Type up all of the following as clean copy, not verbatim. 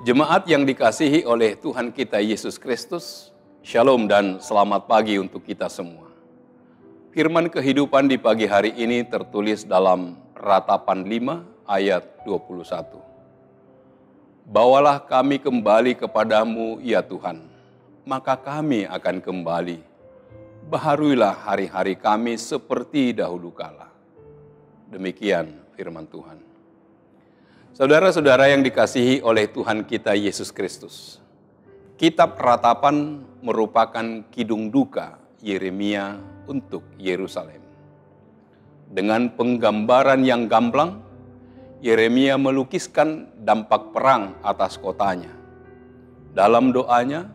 Jemaat yang dikasihi oleh Tuhan kita Yesus Kristus, Shalom dan selamat pagi untuk kita semua. Firman kehidupan di pagi hari ini tertulis dalam Ratapan 5 ayat 21. Bawalah kami kembali kepadamu ya Tuhan, maka kami akan kembali. Baharuilah hari-hari kami seperti dahulu kala. Demikian firman Tuhan. Saudara-saudara yang dikasihi oleh Tuhan kita Yesus Kristus, Kitab Ratapan merupakan kidung duka Yeremia untuk Yerusalem. Dengan penggambaran yang gamblang, Yeremia melukiskan dampak perang atas kotanya. Dalam doanya,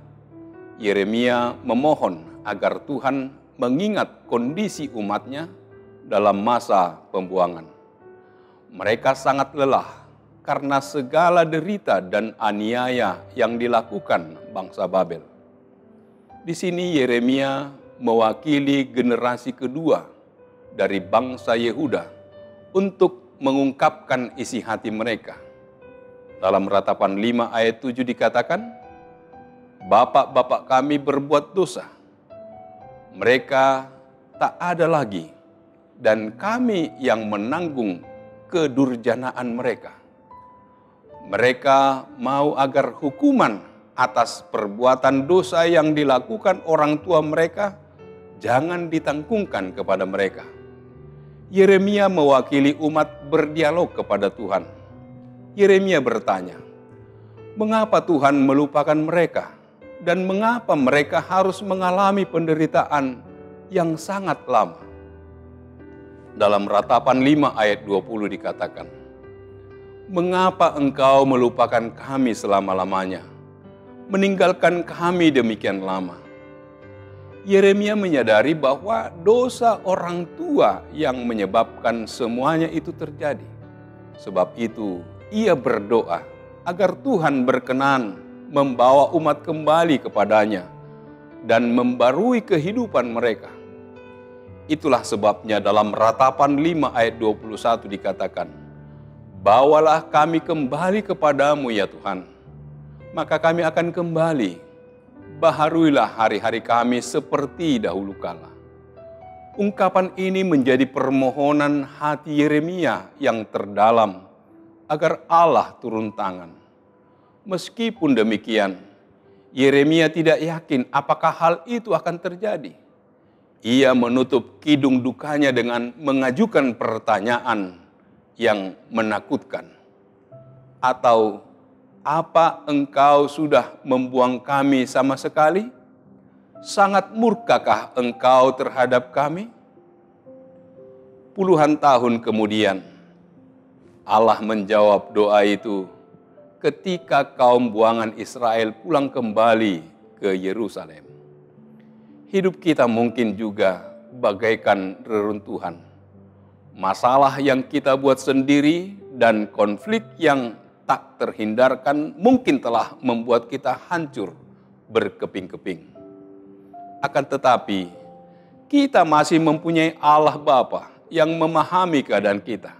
Yeremia memohon agar Tuhan mengingat kondisi umatnya dalam masa pembuangan. Mereka sangat lelah karena segala derita dan aniaya yang dilakukan bangsa Babel. Di sini Yeremia mewakili generasi kedua dari bangsa Yehuda untuk mengungkapkan isi hati mereka. Dalam Ratapan 5 ayat 7 dikatakan, "Bapak-bapak kami berbuat dosa. Mereka tak ada lagi, dan kami yang menanggung kedurjanaan mereka. Mereka mau agar hukuman atas perbuatan dosa yang dilakukan orang tua mereka jangan ditanggungan kepada mereka." Yeremia mewakili umat berdialog kepada Tuhan. Yeremia bertanya, mengapa Tuhan melupakan mereka? Dan mengapa mereka harus mengalami penderitaan yang sangat lama? Dalam Ratapan 5 ayat 20 dikatakan, "Mengapa engkau melupakan kami selama-lamanya, meninggalkan kami demikian lama?" Yeremia menyadari bahwa dosa orang tua yang menyebabkan semuanya itu terjadi. Sebab itu, ia berdoa agar Tuhan berkenan membawa umat kembali kepadanya dan membarui kehidupan mereka. Itulah sebabnya dalam Ratapan 5 ayat 21 dikatakan, "Bawalah kami kembali kepadamu ya Tuhan, maka kami akan kembali. Baharuilah hari-hari kami seperti dahulu kala." Ungkapan ini menjadi permohonan hati Yeremia yang terdalam agar Allah turun tangan. Meskipun demikian, Yeremia tidak yakin apakah hal itu akan terjadi. Ia menutup kidung dukanya dengan mengajukan pertanyaan yang menakutkan. Atau, apa engkau sudah membuang kami sama sekali? Sangat murkakah engkau terhadap kami? Puluhan tahun kemudian, Allah menjawab doa itu ketika kaum buangan Israel pulang kembali ke Yerusalem. Hidup kita mungkin juga bagaikan reruntuhan. Masalah yang kita buat sendiri dan konflik yang tak terhindarkan mungkin telah membuat kita hancur berkeping-keping. Akan tetapi, kita masih mempunyai Allah Bapa yang memahami keadaan kita.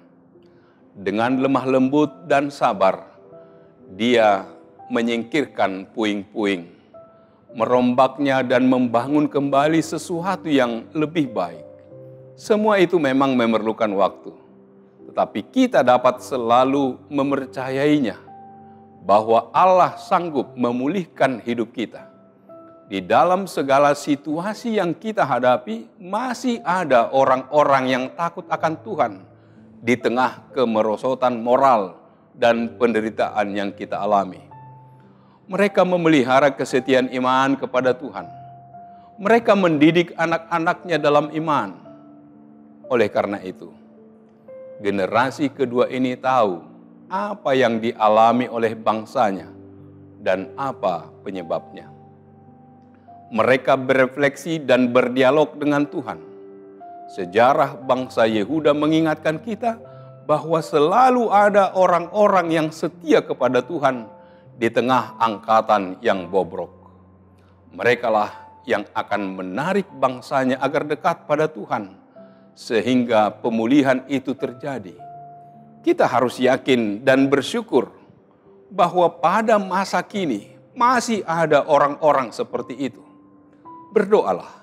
Dengan lemah lembut dan sabar, Dia menyingkirkan puing-puing, merombaknya dan membangun kembali sesuatu yang lebih baik. Semua itu memang memerlukan waktu. Tetapi kita dapat selalu mempercayainya bahwa Allah sanggup memulihkan hidup kita. Di dalam segala situasi yang kita hadapi, masih ada orang-orang yang takut akan Tuhan di tengah kemerosotan moral dan penderitaan yang kita alami. Mereka memelihara kesetiaan iman kepada Tuhan. Mereka mendidik anak-anaknya dalam iman. Oleh karena itu, generasi kedua ini tahu apa yang dialami oleh bangsanya dan apa penyebabnya. Mereka berefleksi dan berdialog dengan Tuhan. Sejarah bangsa Yehuda mengingatkan kita bahwa selalu ada orang-orang yang setia kepada Tuhan di tengah angkatan yang bobrok. Merekalah yang akan menarik bangsanya agar dekat pada Tuhan, sehingga pemulihan itu terjadi. Kita harus yakin dan bersyukur bahwa pada masa kini masih ada orang-orang seperti itu. Berdoalah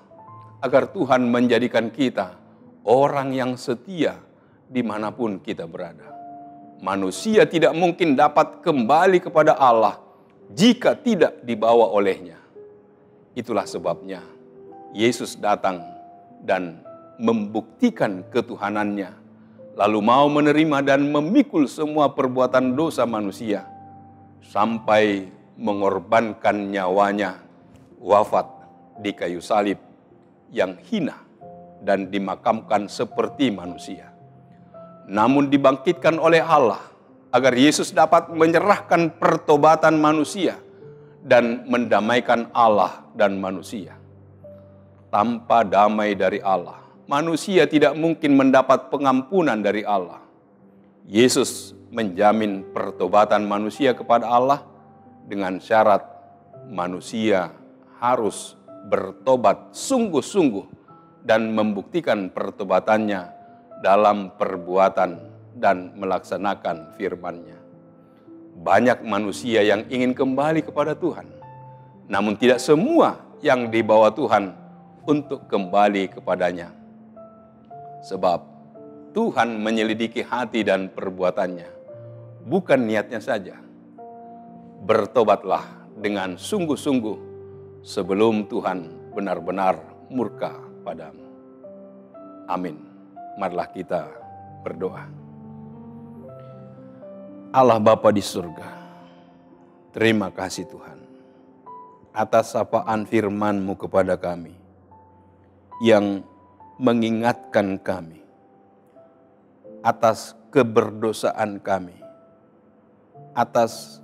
agar Tuhan menjadikan kita orang yang setia dimanapun kita berada. Manusia tidak mungkin dapat kembali kepada Allah jika tidak dibawa olehnya. Itulah sebabnya Yesus datang dan membuktikan ketuhanannya, lalu mau menerima dan memikul semua perbuatan dosa manusia, sampai mengorbankan nyawanya wafat di kayu salib yang hina dan dimakamkan seperti manusia. Namun dibangkitkan oleh Allah agar Yesus dapat menyerahkan pertobatan manusia dan mendamaikan Allah dan manusia. Tanpa damai dari Allah, manusia tidak mungkin mendapat pengampunan dari Allah. Yesus menjamin pertobatan manusia kepada Allah dengan syarat manusia harus bertobat sungguh-sungguh dan membuktikan pertobatannya dalam perbuatan dan melaksanakan firman-Nya. Banyak manusia yang ingin kembali kepada Tuhan, namun tidak semua yang dibawa Tuhan untuk kembali kepadanya. Sebab Tuhan menyelidiki hati dan perbuatannya, bukan niatnya saja. Bertobatlah dengan sungguh-sungguh sebelum Tuhan benar-benar murka padamu. Amin. Marilah kita berdoa. Allah Bapa di surga, terima kasih Tuhan atas sapaan firman-Mu kepada kami yang mengingatkan kami atas keberdosaan kami, atas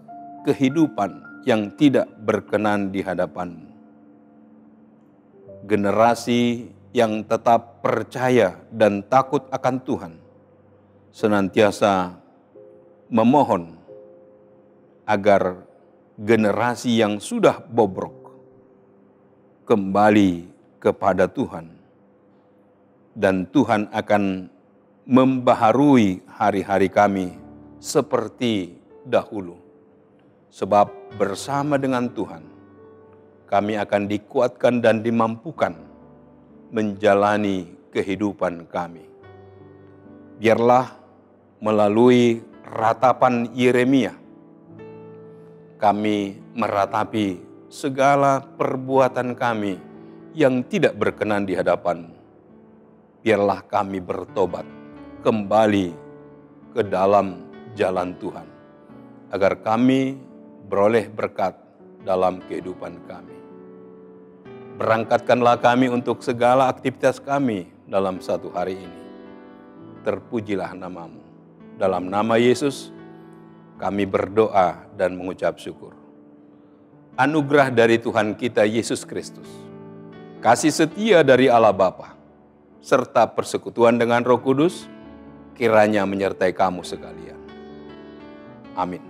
kehidupan yang tidak berkenan di hadapan-Mu. Generasi yang tetap percaya dan takut akan Tuhan senantiasa memohon agar generasi yang sudah bobrok kembali kepada Tuhan, dan Tuhan akan membaharui hari-hari kami seperti dahulu. Sebab bersama dengan Tuhan kami akan dikuatkan dan dimampukan menjalani kehidupan kami. Biarlah melalui ratapan Yeremia kami meratapi segala perbuatan kami yang tidak berkenan di hadapan-Mu. Biarlah kami bertobat kembali ke dalam jalan Tuhan, agar kami beroleh berkat dalam kehidupan kami. Berangkatkanlah kami untuk segala aktivitas kami dalam satu hari ini. Terpujilah nama-Mu. Dalam nama Yesus, kami berdoa dan mengucap syukur. Anugerah dari Tuhan kita Yesus Kristus, kasih setia dari Allah Bapa, serta persekutuan dengan Roh Kudus, kiranya menyertai kamu sekalian. Amin.